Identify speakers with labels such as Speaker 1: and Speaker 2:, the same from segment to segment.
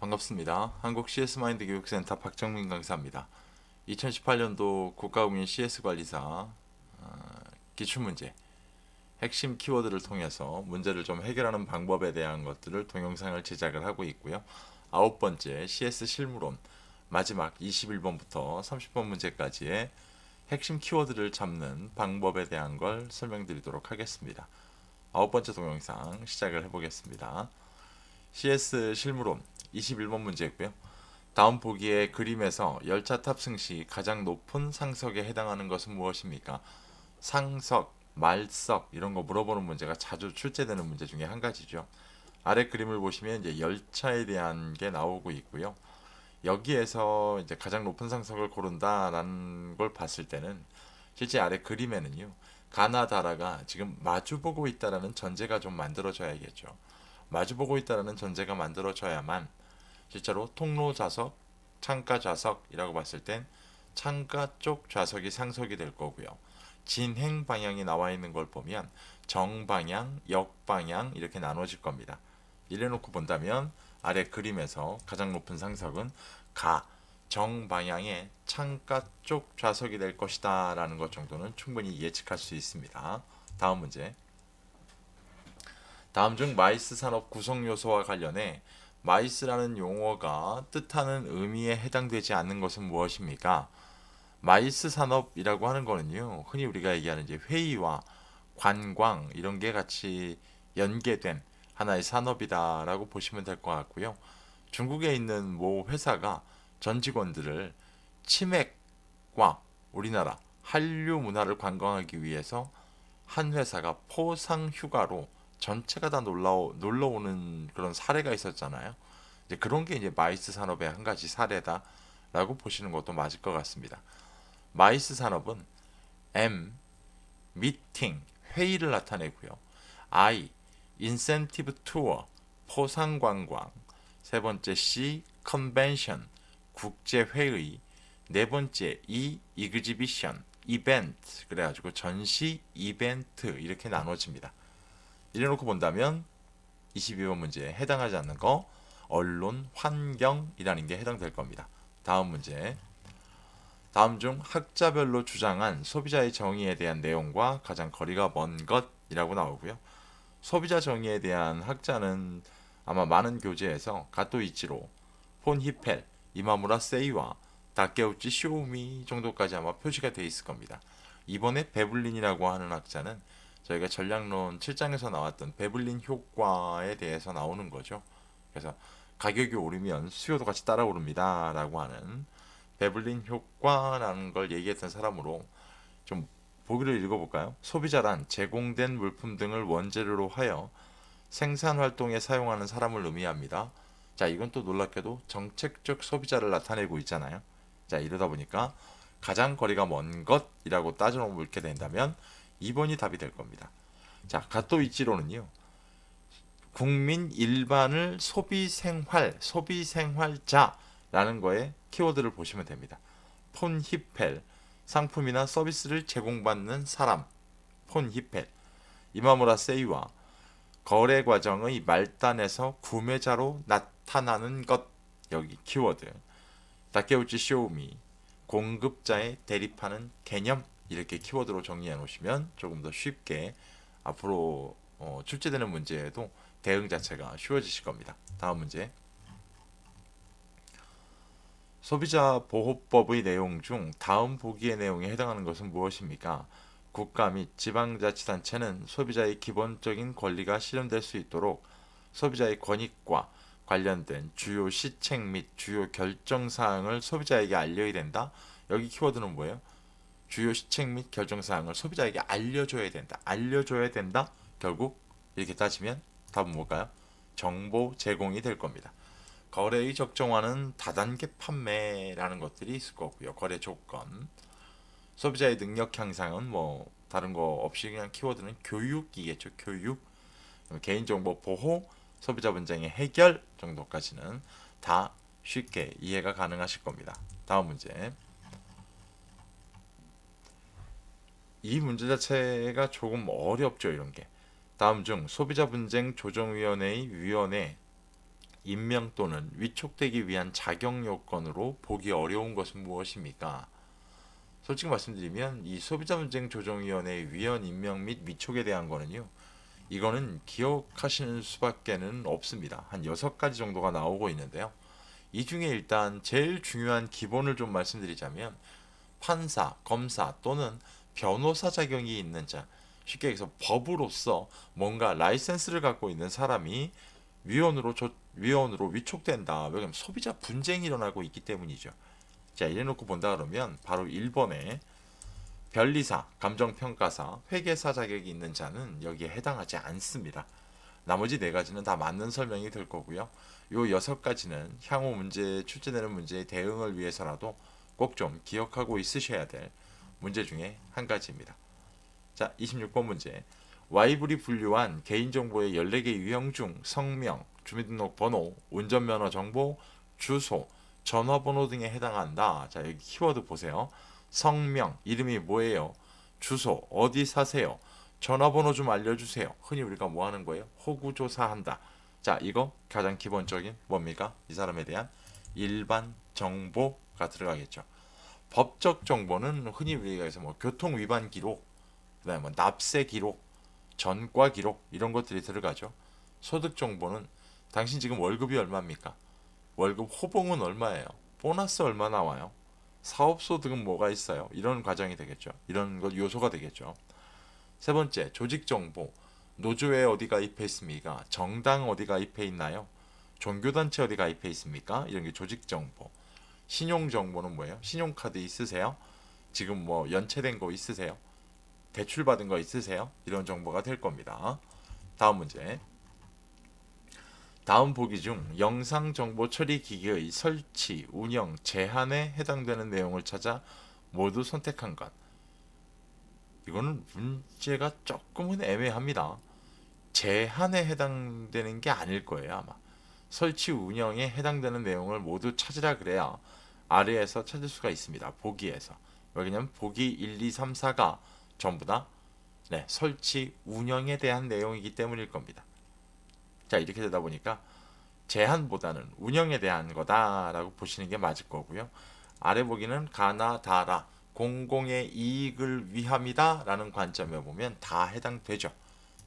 Speaker 1: 반갑습니다. 한국 CS마인드 교육센터 박정민 강사입니다. 2018년도 국가공인 CS관리사 기출문제 핵심 키워드를 통해서 문제를 좀 해결하는 방법에 대한 것들을 동영상을 제작을 하고 있고요. 아홉 번째 CS 실무론 마지막 21번부터 30번 문제까지의 핵심 키워드를 잡는 방법에 대한 걸 설명드리도록 하겠습니다. 아홉 번째 동영상 시작을 해보겠습니다. CS 실무론 21번 문제고요. 다음 보기의 그림에서 열차 탑승 시 가장 높은 상석에 해당하는 것은 무엇입니까? 상석, 말석 이런 거 물어보는 문제가 자주 출제되는 문제 중에 한 가지죠. 아래 그림을 보시면 이제 열차에 대한 게 나오고 있고요. 여기에서 이제 가장 높은 상석을 고른다라는 걸 봤을 때는 실제 아래 그림에는요. 가나다라가 지금 마주보고 있다라는 전제가 좀 만들어져야겠죠. 마주보고 있다라는 전제가 만들어져야만 실제로 통로 좌석, 창가 좌석이라고 봤을 땐 창가 쪽 좌석이 상석이 될 거고요. 진행 방향이 나와 있는 걸 보면 정방향, 역방향 이렇게 나눠질 겁니다. 이래놓고 본다면 아래 그림에서 가장 높은 상석은 정방향의 창가 쪽 좌석이 될 것이다 라는 것 정도는 충분히 예측할 수 있습니다. 다음 문제. 다음 중 마이스 산업 구성 요소와 관련해 마이스라는 용어가 뜻하는 의미에 해당되지 않는 것은 무엇입니까? 마이스 산업이라고 하는 거는요, 흔히 우리가 얘기하는 이제 회의와 관광 이런 게 같이 연계된 하나의 산업이다라고 보시면 될 것 같고요. 중국에 있는 모 회사가 전 직원들을 치맥과 우리나라 한류 문화를 관광하기 위해서 한 회사가 포상 휴가로 전체가 다 놀러 오는 그런 사례가 있었잖아요. 이제 그런 게 이제 마이스 산업의 한 가지 사례다라고 보시는 것도 맞을 것 같습니다. 마이스 산업은 M 미팅 회의를 나타내고요. I 인센티브 투어 포상 관광, 세 번째 C 컨벤션 국제 회의, 네 번째 E 이그지비션 이벤트 그래가지고 전시 이벤트 이렇게 나눠집니다. 이래놓고 본다면 22번 문제에 해당하지 않는 거 언론, 환경이라는 게 해당될 겁니다. 다음 문제. 다음 중 학자별로 주장한 소비자의 정의에 대한 내용과 가장 거리가 먼 것이라고 나오고요. 소비자 정의에 대한 학자는 아마 많은 교재에서 가토 이치로, 폰 히펠, 이마무라 세이와 다케우치 쇼우미 정도까지 아마 표시가 되어 있을 겁니다. 이번에 베블린이라고 하는 학자는 저희가 전략론 7장에서 나왔던 베블린 효과에 대해서 나오는 거죠. 그래서 가격이 오르면 수요도 같이 따라 오릅니다 라고 하는 베블린 효과라는 걸 얘기했던 사람으로 좀 보기를 읽어볼까요? 소비자란 제공된 물품 등을 원재료로 하여 생산 활동에 사용하는 사람을 의미합니다. 자, 이건 또 놀랍게도 정책적 소비자를 나타내고 있잖아요. 자, 이러다 보니까 가장 거리가 먼 것이라고 따져놓게 된다면 2번이 답이 될 겁니다. 자, 가토 이치로는요. 국민 일반을 소비생활자라는 거에 키워드를 보시면 됩니다. 폰히펠, 상품이나 서비스를 제공받는 사람, 폰히펠. 이마무라 세이와 거래 과정의 말단에서 구매자로 나타나는 것, 여기 키워드. 다케우치 쇼우미, 공급자에 대립하는 개념, 이렇게 키워드로 정리해 놓으시면 조금 더 쉽게 앞으로 출제되는 문제에도 대응 자체가 쉬워지실 겁니다. 다음 문제. 소비자 보호법의 내용 중 다음 보기의 내용에 해당하는 것은 무엇입니까? 국가 및 지방자치단체는 소비자의 기본적인 권리가 실현될 수 있도록 소비자의 권익과 관련된 주요 시책 및 주요 결정 사항을 소비자에게 알려야 된다. 여기 키워드는 뭐예요? 주요 시책 및 결정 사항을 소비자에게 알려줘야 된다. 알려줘야 된다. 결국 이렇게 따지면 답은 뭘까요? 정보 제공이 될 겁니다. 거래의 적정화는 다단계 판매라는 것들이 있을 거고요. 거래 조건. 소비자의 능력 향상은 뭐 다른 거 없이 그냥 키워드는 교육이겠죠. 교육. 개인정보 보호, 소비자 분쟁의 해결 정도까지는 다 쉽게 이해가 가능하실 겁니다. 다음 문제. 이 문제 자체가 조금 어렵죠. 이런 게. 다음 중 소비자 분쟁 조정위원회의 위원회 임명 또는 위촉되기 위한 자격 요건으로 보기 어려운 것은 무엇입니까? 솔직히 말씀드리면 이 소비자문제조정위원회의 위원 임명 및 위촉에 대한 거는요. 이거는 기억하시는 수밖에는 없습니다. 한 6가지 정도가 나오고 있는데요. 이 중에 일단 제일 중요한 기본을 좀 말씀드리자면 판사, 검사 또는 변호사 자격이 있는 자, 쉽게 얘기해서 법으로서 뭔가 라이센스를 갖고 있는 사람이 위원으로 위촉된다. 왜냐하면 소비자 분쟁이 일어나고 있기 때문이죠. 자, 이래놓고 본다 그러면 바로 1번에 변리사, 감정평가사, 회계사 자격이 있는 자는 여기에 해당하지 않습니다. 나머지 4가지는 다 맞는 설명이 될 거고요. 요 6가지는 향후 출제되는 문제의 대응을 위해서라도 꼭 좀 기억하고 있으셔야 될 문제 중에 한 가지입니다. 자, 26번 문제. Y불이 분류한 개인정보의 14개 유형 중 성명, 주민등록번호, 운전면허 정보, 주소, 전화번호 등에 해당한다. 자, 여기 키워드 보세요. 성명, 이름이 뭐예요? 주소, 어디 사세요? 전화번호 좀 알려주세요. 흔히 우리가 뭐 하는 거예요? 호구조사한다. 자, 이거 가장 기본적인 뭡니까? 이 사람에 대한 일반 정보가 들어가겠죠. 법적 정보는 흔히 우리가 해서 뭐 교통 위반 기록, 그다음에 뭐 납세 기록, 전과 기록 이런 것들이 들어가죠. 소득 정보는 당신 지금 월급이 얼마입니까? 월급 호봉은 얼마예요? 보너스 얼마 나와요? 사업소득은 뭐가 있어요? 이런 과정이 되겠죠. 이런 것 요소가 되겠죠. 세 번째, 조직 정보. 노조에 어디 가입해 있습니까? 정당 어디 가입해 있나요? 종교단체 어디 가입해 있습니까? 이런 게 조직 정보. 신용 정보는 뭐예요? 신용카드 있으세요? 지금 뭐 연체된 거 있으세요? 대출 받은 거 있으세요? 이런 정보가 될 겁니다. 다음 문제. 다음 보기 중 영상정보 처리 기기의 설치, 운영, 제한에 해당되는 내용을 찾아 모두 선택한 것. 이거는 문제가 조금은 애매합니다. 제한에 해당되는 게 아닐 거예요, 아마. 설치, 운영에 해당되는 내용을 모두 찾으라 그래야 아래에서 찾을 수가 있습니다. 보기에서. 왜냐면 보기 1, 2, 3, 4가 전부 다 설치, 운영에 대한 내용이기 때문일 겁니다. 자, 이렇게 되다 보니까 제한보다는 운영에 대한 거다라고 보시는 게 맞을 거고요. 아래 보기는 가나 다라 공공의 이익을 위함이다 라는 관점에 보면 다 해당되죠.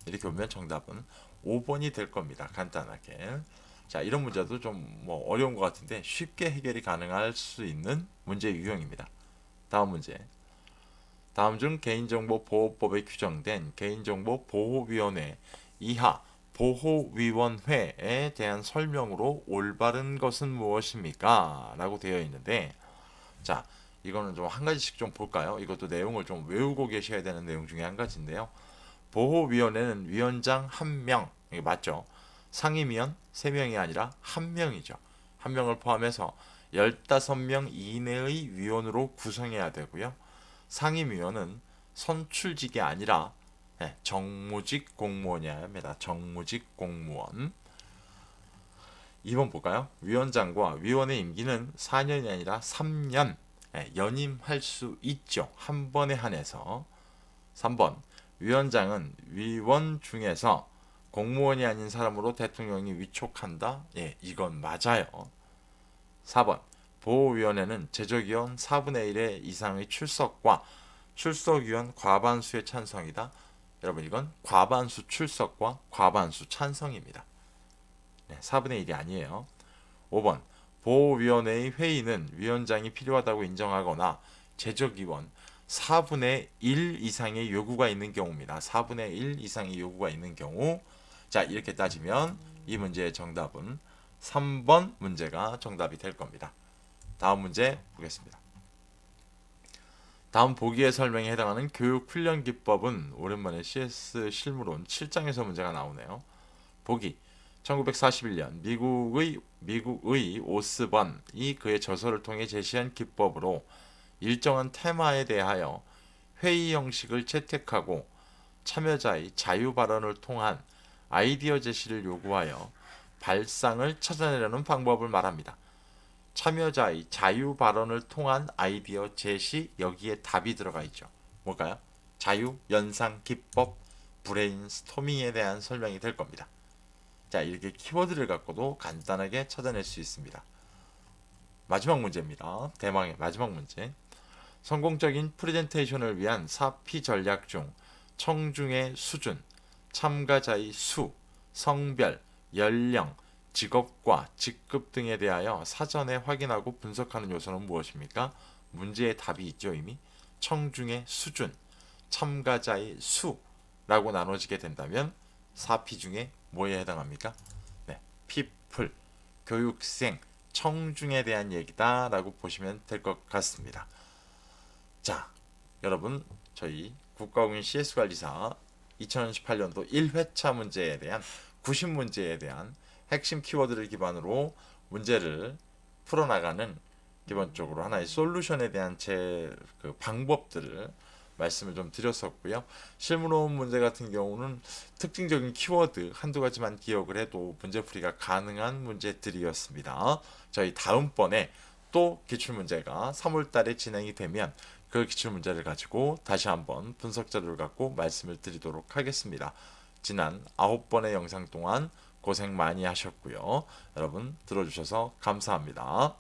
Speaker 1: 이렇게 보면 정답은 5번이 될 겁니다. 간단하게. 자, 이런 문제도 좀 뭐 어려운 것 같은데 쉽게 해결이 가능할 수 있는 문제 유형입니다. 다음 문제. 다음 중 개인정보보호법에 규정된 개인정보보호위원회 이하 보호위원회에 대한 설명으로 올바른 것은 무엇입니까? 라고 되어 있는데, 자, 이거는 좀 한 가지씩 좀 볼까요? 이것도 내용을 좀 외우고 계셔야 되는 내용 중에 한 가지인데요. 보호위원회는 위원장 1명, 이게 맞죠? 상임위원 3명이 아니라 1명이죠. 1명을 포함해서 15명 이내의 위원으로 구성해야 되고요. 상임위원은 선출직이 아니라 정무직 공무원이어야 합니다. 정무직 공무원. 2번 볼까요? 위원장과 위원의 임기는 4년이 아니라 3년 연임할 수 있죠. 한 번에 한해서. 3번 위원장은 위원 중에서 공무원이 아닌 사람으로 대통령이 위촉한다. 예, 이건 맞아요. 4번 보호위원회는 제적위원 4분의 1의 이상의 출석과 출석위원 과반수의 찬성이다. 여러분 이건 과반수 출석과 과반수 찬성입니다. 4분의 1이 아니에요. 5번 보호위원회의 회의는 위원장이 필요하다고 인정하거나 제적위원 4분의 1 이상의 요구가 있는 경우입니다. 4분의 1 이상의 요구가 있는 경우. 자, 이렇게 따지면 이 문제의 정답은 3번 문제가 정답이 될 겁니다. 다음 문제 보겠습니다. 다음 보기의 설명에 해당하는 교육훈련기법은 오랜만에 CS 실무론 7장에서 문제가 나오네요. 보기 1941년 미국의 오스번이 그의 저서를 통해 제시한 기법으로 일정한 테마에 대하여 회의 형식을 채택하고 참여자의 자유 발언을 통한 아이디어 제시를 요구하여 발상을 찾아내려는 방법을 말합니다. 참여자의 자유 발언을 통한 아이디어 제시, 여기에 답이 들어가 있죠. 뭘까요? 자유, 연상, 기법, 브레인스토밍에 대한 설명이 될 겁니다. 자, 이렇게 키워드를 갖고도 간단하게 찾아낼 수 있습니다. 마지막 문제입니다. 대망의 마지막 문제. 성공적인 프레젠테이션을 위한 4P 전략 중 청중의 수준, 참가자의 수, 성별, 연령, 직업과 직급 등에 대하여 사전에 확인하고 분석하는 요소는 무엇입니까? 문제의 답이 있죠, 이미. 청중의 수준, 참가자의 수라고 나눠지게 된다면 4P 중에 뭐에 해당합니까? 네, people, 교육생, 청중에 대한 얘기다라고 보시면 될 것 같습니다. 자, 여러분, 저희 국가공인 CS관리사 2018년도 1회차 문제에 대한 90문제에 대한 핵심 키워드를 기반으로 문제를 풀어나가는 기본적으로 하나의 솔루션에 대한 제 방법들을 말씀을 좀 드렸었고요. 실무론 문제 같은 경우는 특징적인 키워드 한두 가지만 기억을 해도 문제풀이가 가능한 문제들이었습니다. 저희 다음번에 또 기출문제가 3월 달에 진행이 되면 그 기출문제를 가지고 다시 한번 분석 자료를 갖고 말씀을 드리도록 하겠습니다. 지난 9번의 영상 동안 고생 많이 하셨고요. 여러분 들어주셔서 감사합니다.